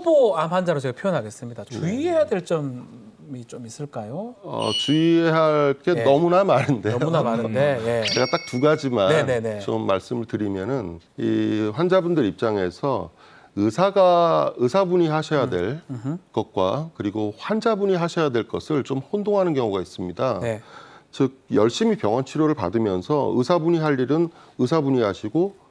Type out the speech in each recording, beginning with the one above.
초보 암 환자로 제가 표현하겠습니다. 주의해야 될 점이 좀 있을까요? 주의해야 할 게 예. 너무나 많은데요. 너무나 많은데. 예. 제가 딱 두 가지만 네네네. 좀 말씀을 드리면은 이 환자분들 입장에서 의사분이 하셔야 될 것과 그리고 환자분이 하셔야 될 것을 좀 혼동하는 경우가 있습니다. 네. 즉 열심히 병원 치료를 받으면서 의사분이 할 일은 의사분이 하시고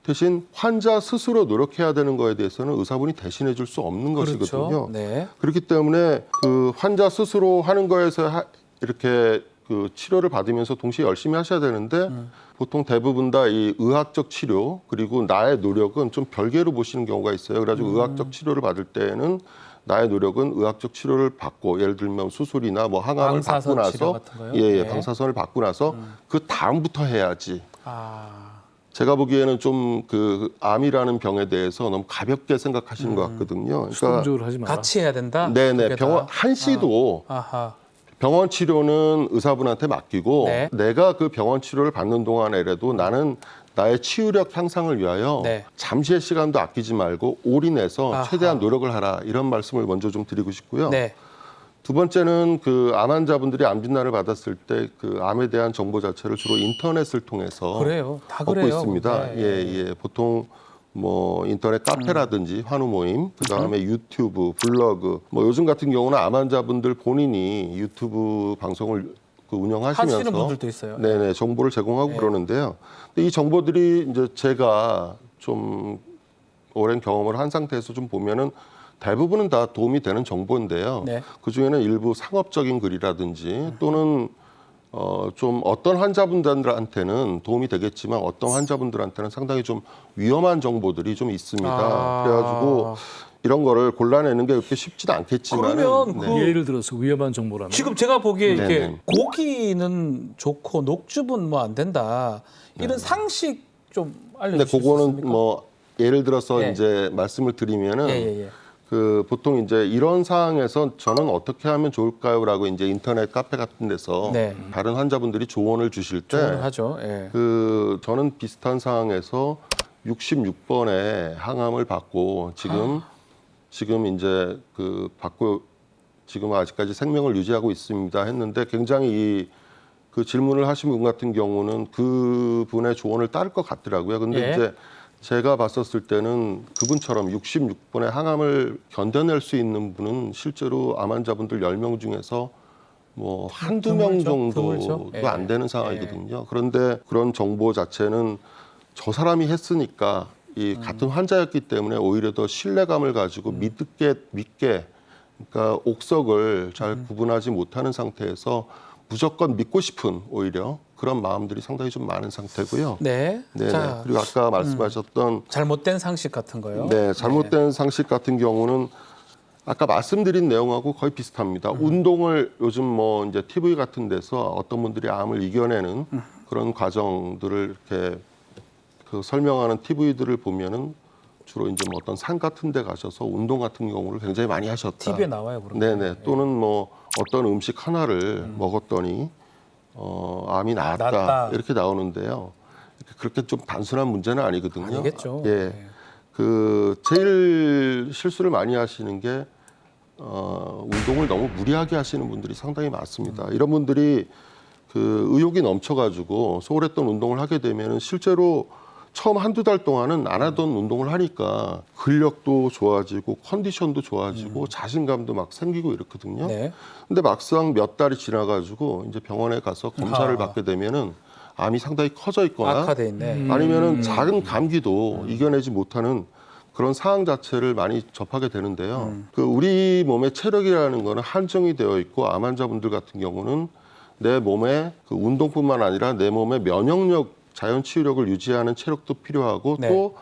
대신 환자 스스로 노력해야 되는 거에 대해서는 의사분이 대신해 줄 수 없는 그렇죠. 것이거든요. 네. 그렇기 때문에 그 환자 스스로 하는 거에서 이렇게 그 치료를 받으면서 동시에 열심히 하셔야 되는데 보통 대부분 다 이 의학적 치료 그리고 나의 노력은 좀 별개로 보시는 경우가 있어요. 그래가지고 의학적 치료를 받을 때는 나의 노력은 의학적 치료를 받고 예를 들면 수술이나 뭐 항암을 받고 방사선 치료 나서 같은 거요? 예, 네. 방사선을 받고 나서 그 다음부터 해야지. 아, 제가 보기에는 좀 그 암이라는 병에 대해서 너무 가볍게 생각하시는 것 같거든요. 그러니까 수동적으로 하지 마라. 같이 해야 된다. 네네 두 개 병원 다? 한시도 아하. 병원 치료는 의사분한테 맡기고 네. 내가 그 병원 치료를 받는 동안에라도 나는 나의 치유력 향상을 위하여 네. 잠시의 시간도 아끼지 말고 올인해서 아하. 최대한 노력을 하라 이런 말씀을 먼저 좀 드리고 싶고요. 네. 두 번째는 그 암 환자분들이 암 진단을 받았을 때 그 암에 대한 정보 자체를 주로 인터넷을 통해서 그래요. 다 얻고 그래요. 있습니다. 네. 예. 보통 뭐 인터넷 카페라든지 환우 모임, 그다음에 유튜브, 블로그, 뭐 요즘 같은 경우는 암 환자분들 본인이 유튜브 방송을 그 운영하시면서 하시는 분들도 있어요. 네네 정보를 제공하고 네. 그러는데요. 근데 이 정보들이 이제 제가 좀 오랜 경험을 한 상태에서 좀 보면은 대부분은 다 도움이 되는 정보인데요. 네. 그 중에는 일부 상업적인 글이라든지 또는 좀 어떤 환자분들한테는 도움이 되겠지만 어떤 환자분들한테는 상당히 좀 위험한 정보들이 좀 있습니다. 아. 그래가지고 이런 거를 골라내는 게 그렇게 쉽지는 않겠지만 그러면 그 예를 들어서 위험한 정보라면 지금 제가 보기에 이렇게 네네. 고기는 좋고 녹즙은 뭐 안 된다. 이런 상식 좀 근데 알려주실 수 그거는 있습니까? 뭐 예를 들어서 예. 이제 말씀을 드리면은 예. 그 보통 이제 이런 상황에서 저는 어떻게 하면 좋을까요라고 이제 인터넷 카페 같은 데서 네. 다른 환자분들이 조언을 주실 때 조언을 하죠. 예. 그 저는 비슷한 상황에서 66번에 항암을 받고 지금 이제 그 받고 지금 아직까지 생명을 유지하고 있습니다 했는데 굉장히 그 질문을 하신 분 같은 경우는 그 분의 조언을 따를 것 같더라고요. 근데 예. 이제 제가 봤었을 때는 그분처럼 66번의 항암을 견뎌낼 수 있는 분은 실제로 암 환자분들 10명 중에서 뭐 한두 명 드물죠. 정도도 예. 안 되는 상황이거든요. 그런데 그런 정보 자체는 저 사람이 했으니까 이 같은 환자였기 때문에 오히려 더 신뢰감을 가지고 믿게 그러니까 옥석을 잘 구분하지 못하는 상태에서 무조건 믿고 싶은 오히려 그런 마음들이 상당히 좀 많은 상태고요. 네. 네. 자, 그리고 아까 말씀하셨던 잘못된 상식 같은 거요. 네, 잘못된 상식 같은 경우는 아까 말씀드린 내용하고 거의 비슷합니다. 운동을 요즘 뭐 이제 TV 같은 데서 어떤 분들이 암을 이겨내는 그런 과정들을 이렇게 그 설명하는 TV들을 보면은 주로 이제 뭐 어떤 산 같은 데 가셔서 운동 같은 경우를 굉장히 많이 하셨다. TV에 나와요, 그런 거. 네네. 또는 뭐 어떤 음식 하나를 먹었더니 암이 나았다. 이렇게 나오는데요. 그렇게 좀 단순한 문제는 아니거든요. 아니겠죠. 예. 네. 그 제일 실수를 많이 하시는 게 운동을 너무 무리하게 하시는 분들이 상당히 많습니다. 이런 분들이 그 의욕이 넘쳐가지고 소홀했던 운동을 하게 되면은 실제로 처음 한두 달 동안은 안 하던 운동을 하니까 근력도 좋아지고 컨디션도 좋아지고 자신감도 막 생기고 이렇거든요. 네. 근데 막상 몇 달이 지나가지고 이제 병원에 가서 검사를 아. 받게 되면은 암이 상당히 커져 있거나 악화돼 있네. 아니면은 작은 감기도 이겨내지 못하는 그런 상황 자체를 많이 접하게 되는데요. 그 우리 몸의 체력이라는 거는 한정이 되어 있고 암 환자분들 같은 경우는 내 몸에 그 운동뿐만 아니라 내 몸의 면역력, 자연 치유력을 유지하는 체력도 필요하고 네. 또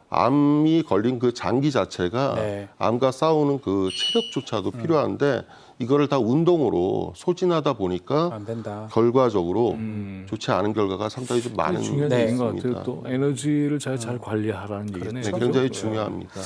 암이 걸린 그 장기 자체가 네. 암과 싸우는 그 체력조차도 필요한데 이거를 다 운동으로 소진하다 보니까 안 된다. 결과적으로 좋지 않은 결과가 상당히 좀 많은 중요한 네. 얘기인 것 있습니다. 같아요. 또 에너지를 잘 관리하라는 얘기네요. 네, 굉장히 중요합니다.